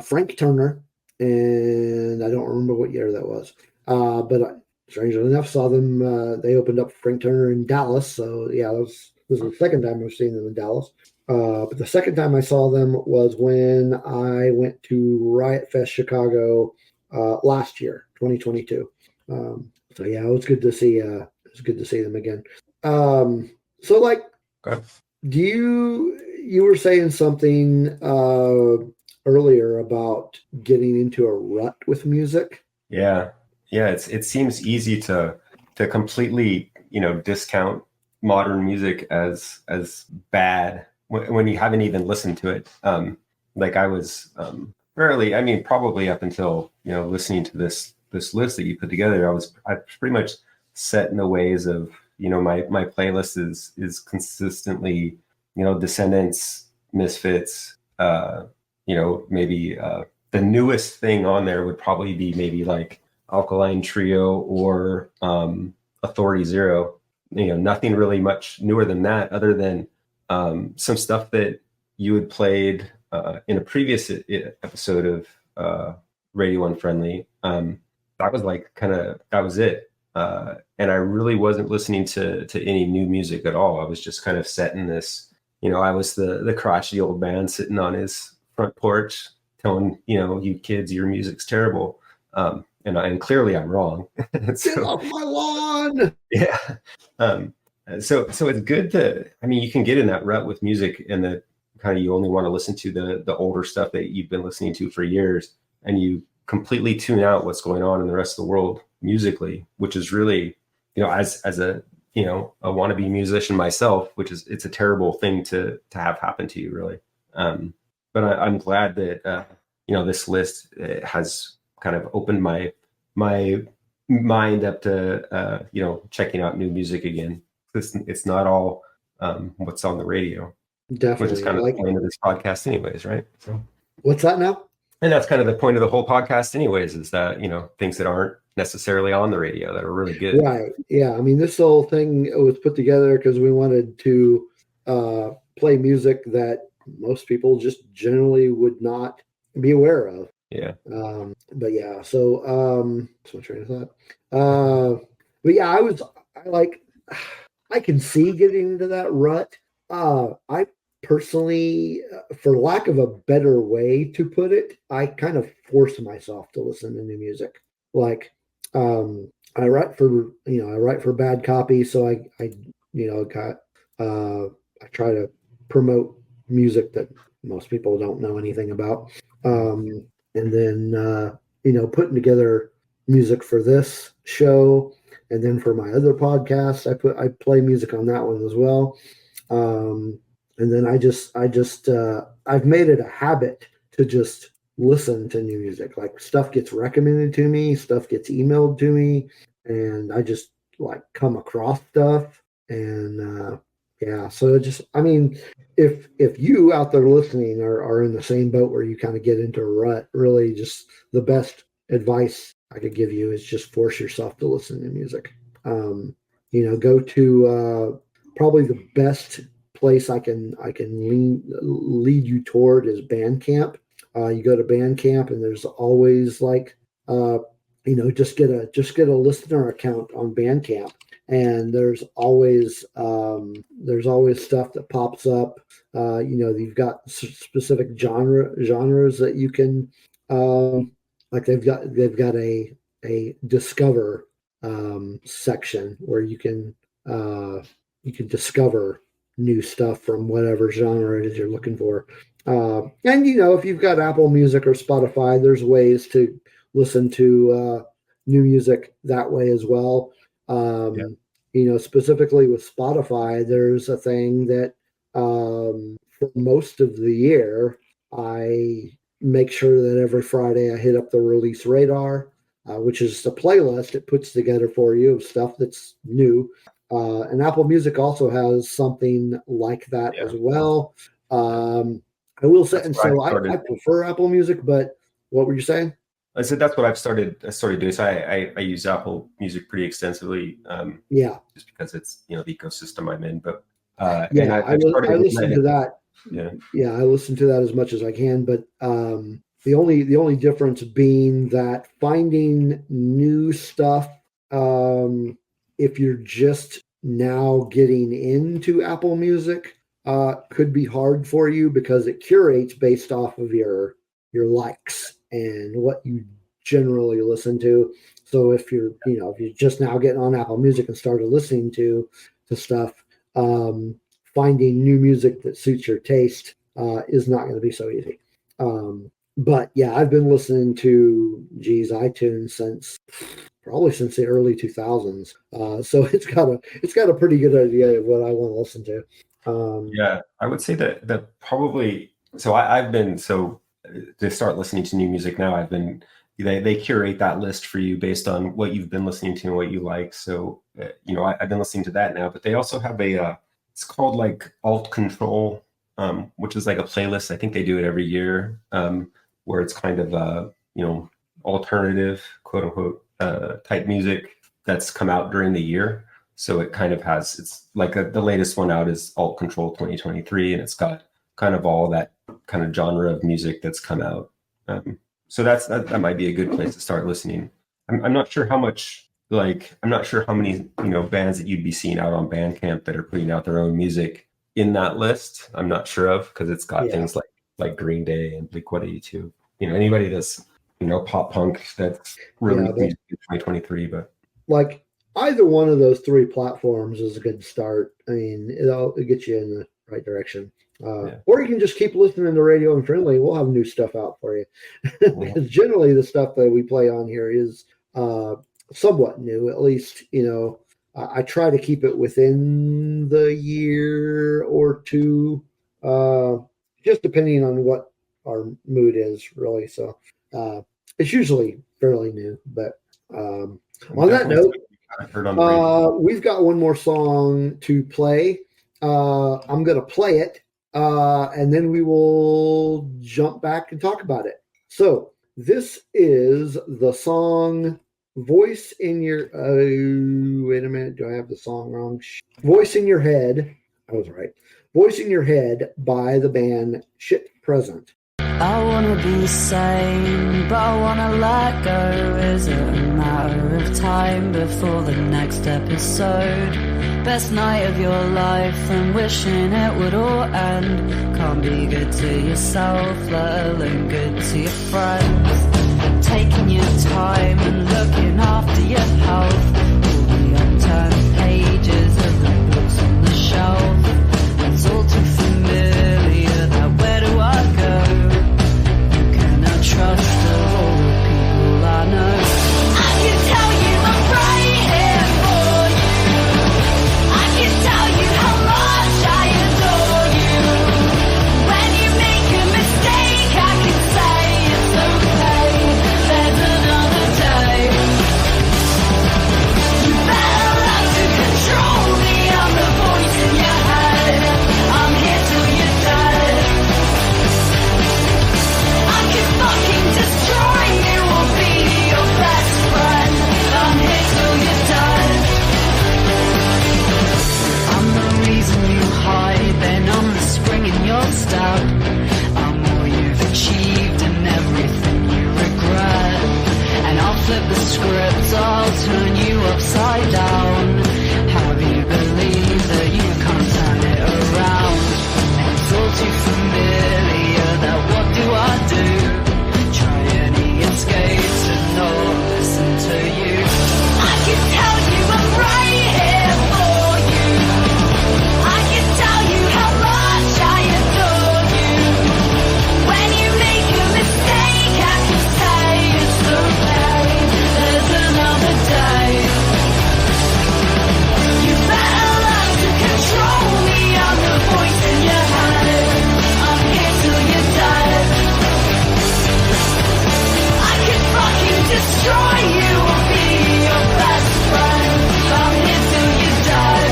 Frank Turner, and I don't remember what year that was. But strangely enough, saw them. They opened up for Frank Turner in Dallas. So yeah, this was the second time I've seen them in Dallas. But the second time I saw them was when I went to Riot Fest Chicago last year, 2022. So yeah, it was good to see. It was good to see them again. So like, okay. You were saying something earlier about getting into a rut with music? Yeah. It seems easy to completely, discount modern music as bad when you haven't even listened to it. Like I was probably up until listening to this list that you put together, I was pretty much set in the ways of my playlist is consistently Descendants, Misfits, maybe the newest thing on there would probably be maybe like Alkaline Trio or Authority Zero. Nothing really much newer than that, other than some stuff that you had played in a previous episode of Radio Unfriendly. That was like that was it. And I really wasn't listening to any new music at all. I was just kind of set in this, I was the crotchety old man sitting on his front porch telling, you kids, your music's terrible. And clearly I'm wrong. Get off my lawn. on. Yeah. So it's good to, I mean, you can get in that rut with music and the kind of, you only want to listen to the older stuff that you've been listening to for years, and you completely tune out what's going on in the rest of the world musically, which is really, as a, a wannabe musician myself, it's a terrible thing to have happen to you, really. But I'm glad that, this list has kind of opened my mind up to, checking out new music again. It's not all what's on the radio. Definitely. Which is kind of the point of this podcast anyways, right? So what's that now? And that's kind of the point of the whole podcast anyways, is that, things that aren't necessarily on the radio that are really good. Right. Yeah. I mean, this whole thing was put together because we wanted to play music that most people just generally would not be aware of. Yeah. But yeah, so my train of thought. But yeah, I can see getting into that rut. I personally, for lack of a better way to put it, I kind of force myself to listen to new music. Like, I write for Bad Copy, so I try to promote music that most people don't know anything about. And then, putting together music for this show, and then for my other podcast, I play music on that one as well. And then I've made it a habit to just listen to new music. Like, stuff gets recommended to me, stuff gets emailed to me, and I just come across stuff. And so if you out there listening are in the same boat where you kind of get into a rut, really just the best advice I could give you is just force yourself to listen to music. Go to probably the best place I can lead you toward is Bandcamp. You go to Bandcamp, and there's always just get a listener account on Bandcamp, and there's always stuff that pops up. You've got specific genres that you can they've got a discover section where you can discover new stuff from whatever genre it is you're looking for. And if you've got Apple Music or Spotify, there's ways to listen to new music that way as well. Specifically with Spotify, there's a thing that for most of the year, I make sure that every Friday I hit up the release radar, which is a playlist it puts together for you of stuff that's new. And Apple Music also has something like that as well. I will say, and so I prefer Apple Music, but what were you saying? I said that's what I started doing. So I use Apple Music pretty extensively. Just because it's the ecosystem I'm in. But I listen to that. Yeah, I listen to that as much as I can. But the only difference being that finding new stuff, if you're just now getting into Apple Music, could be hard for you because it curates based off of your likes and what you generally listen to. So if you're just now getting on Apple Music and started listening to stuff, finding new music that suits your taste is not going to be so easy. But yeah, I've been listening to iTunes since the early 2000s. So it's got a pretty good idea of what I want to listen to. I would say that probably. So I've been to start listening to new music now. They curate that list for you based on what you've been listening to and what you like. So I've been listening to that now. But they also have it's called Alt Control, which is like a playlist. I think they do it every year, where it's kind of alternative, quote unquote, type music that's come out during the year. So it kind of has, it's like the latest one out is Alt Control 2023, and it's got kind of all that kind of genre of music that's come out. So that might be a good place to start listening. I'm not sure how much, I'm not sure how many, bands that you'd be seeing out on Bandcamp that are putting out their own music in that list. I'm not sure of, because it's got things like Green Day and Blink-182. Anybody that's, pop punk that's really music in 2023, but either one of those three platforms is a good start. I mean, it'll get you in the right direction. Or you can just keep listening to Radio Unfriendly. We'll have new stuff out for you. Because generally the stuff that we play on here is somewhat new. At least, I try to keep it within the year or two, just depending on what our mood is, really. So it's usually fairly new. But on that note, we've got one more song to play. I'm going to play it, and then we will jump back and talk about it. So this is the song Voice in Your... wait a minute. Do I have the song wrong? Voice in Your Head. I was right. Voice in Your Head by the band Shit Present. I wanna be sane, but I wanna let go. Is it a matter of time before the next episode? Best night of your life and wishing it would all end. Can't be good to yourself, let alone good to your friends. Taking your time and looking after your health. All the unturned pages of the books on the shelf. It's all too familiar, that where do I go? Trust all the people I know. I can tell you I'm right here for you. I can tell you how much I adore you. When you make a mistake, I can say it's okay. There's another day. You better learn to control me. I'm the voice in your head. I'm here till you're dead. I can fucking destroy you or be your best friend. I'm here till you're dead. I'm the reason you hide, then I'm the spring in your step. I'm all you've achieved and everything you regret. And I'll flip the script, I'll turn you upside down. Have you believe that you can't turn it around? And it's all too familiar, that what do I do? Escapes and not listen to you. I can tell you I'm right here for you. I can tell you how much I adore you. When you make a mistake, I can say it's okay. There's another day. You better learn to control me. I'm the voice in your head. I'm here till you're dead. Destroy you or be your best friend. I'm here till you die.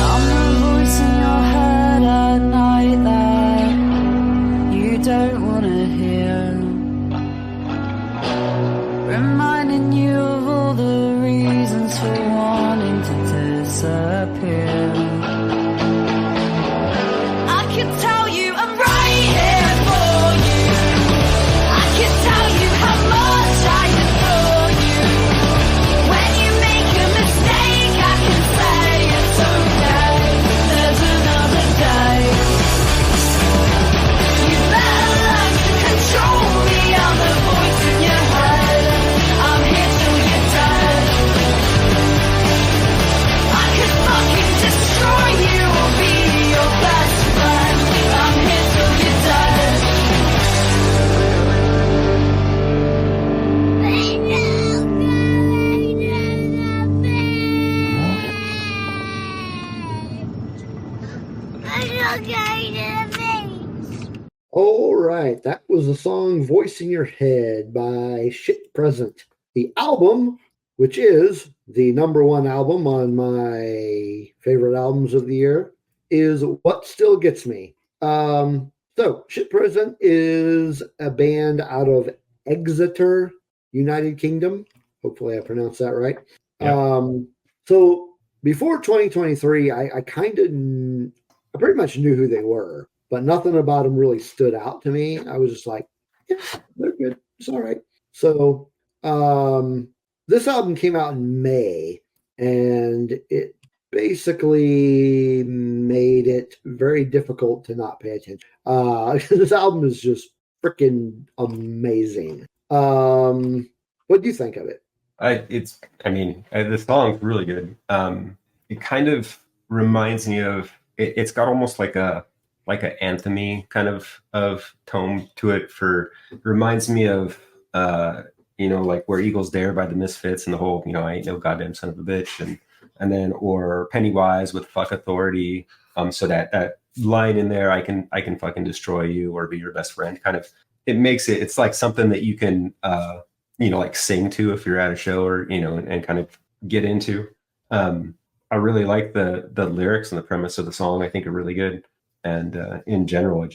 I'm the voice in your head at night that you don't wanna hear, reminding you of all the reasons for wanting to disappear. I can tell you I'm right here for you. I can tell you how much I adore you. When you make a mistake, I can say it's okay. There's another day. You better learn to control me. I'm the voice in your head. I'm here till you're dead. I could fucking destroy you or be your best friend. I'm here till you're dead. All right, that was the song Voice in Your Head by Shit Present. The album, which is the number one album on my favorite albums of the year, is What Still Gets Me. So Shit Present is a band out of Exeter, United Kingdom. Hopefully I pronounced that right. Yeah. So before 2023, I pretty much knew who they were, but nothing about them really stood out to me. I was just like, yeah, they're good. It's all right. So this album came out in May, and it basically made it very difficult to not pay attention. This album is just freaking amazing. What do you think of it? The song's really good. It kind of reminds me of it's got almost like an anthem-y kind of tone to it. It reminds me of like Where Eagles Dare by the Misfits and the whole, I ain't no goddamn son of a bitch, and then or Pennywise with Fuck Authority. So that line in there, I can fucking destroy you or be your best friend, kind of, it's like something that you can like sing to if you're at a show or and kind of get into. I really like the lyrics and the premise of the song. I think are really good, and in general,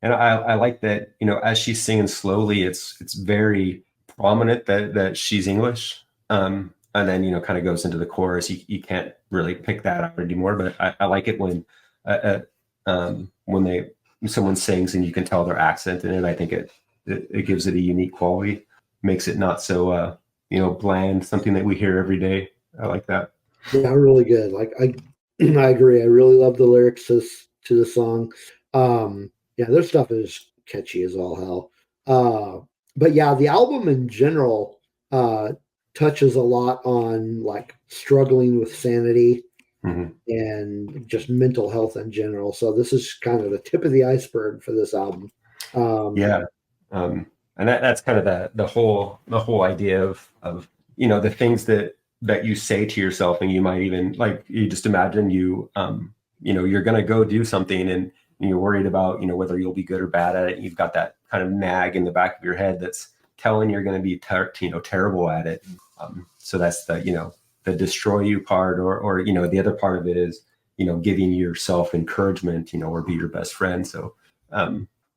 and I like that as she's singing slowly, it's very prominent that she's English, and then kind of goes into the chorus. You can't really pick that out anymore, but I like it when someone sings and you can tell their accent in it. I think it gives it a unique quality, makes it not so bland, something that we hear every day. I like that. Yeah, really good. Like I agree. I really love the lyrics to the song. Yeah, their stuff is catchy as all hell. But yeah, the album in general touches a lot on like struggling with sanity and just mental health in general. So this is kind of the tip of the iceberg for this album. And that's kind of the whole idea of the things that you say to yourself, and you might even you just imagine you're going to go do something and you're worried about whether you'll be good or bad at it. And you've got that kind of nag in the back of your head that's telling you're going to be terrible at it. So that's the destroy you part, or the other part of it is giving yourself encouragement, or be your best friend. So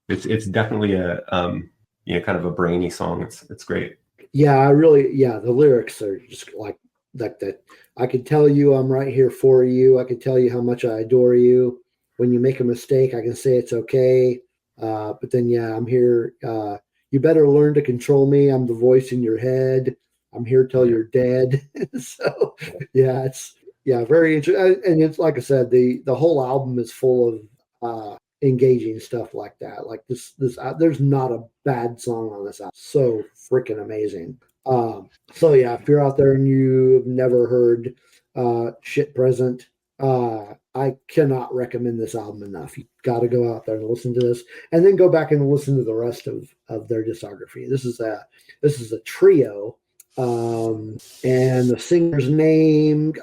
it's definitely a kind of a brainy song. It's great. Yeah, the lyrics are just like that. I could tell you I'm right here for you. I could tell you how much I adore you. When you make a mistake, I can say it's okay. But then, I'm here. You better learn to control me. I'm the voice in your head. I'm here till you're dead. So, it's very interesting. And it's like I said, the whole album is full of engaging stuff like that. Like this, there's not a bad song on this album. So freaking amazing. If you're out there and you've never heard Shit Present, I cannot recommend this album enough. You got to go out there and listen to this, and then go back and listen to the rest of their discography. This is a trio, and the singer's name,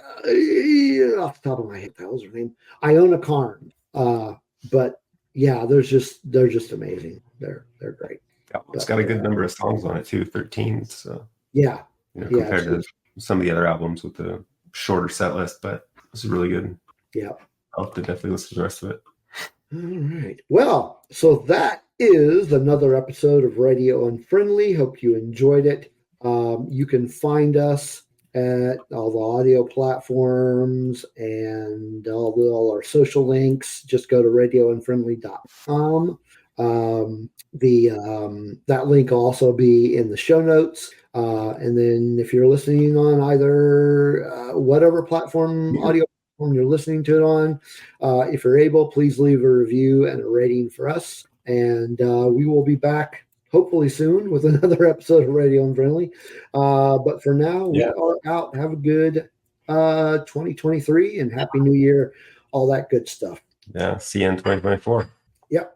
off the top of my head, that was her name, Iona Karn. But yeah, they're just amazing. They're great. Yeah, it's got a good number of songs on it too, 13. So compared to some of the other albums with the shorter set list, but this is really good. Yeah, I'll have to definitely listen to the rest of it. All right. Well, so that is another episode of Radio Unfriendly. Hope you enjoyed it. You can find us at all the audio platforms and all our social links. Just go to radiounfriendly.com. That link will also be in the show notes. And then if you're listening on either whatever platform, audio platform you're listening to it on, if you're able, please leave a review and a rating for us. And we will be back hopefully soon with another episode of Radio Unfriendly. But for now, we are out. Have a good 2023 and Happy New Year, all that good stuff. Yeah, see you in 2024. Yep.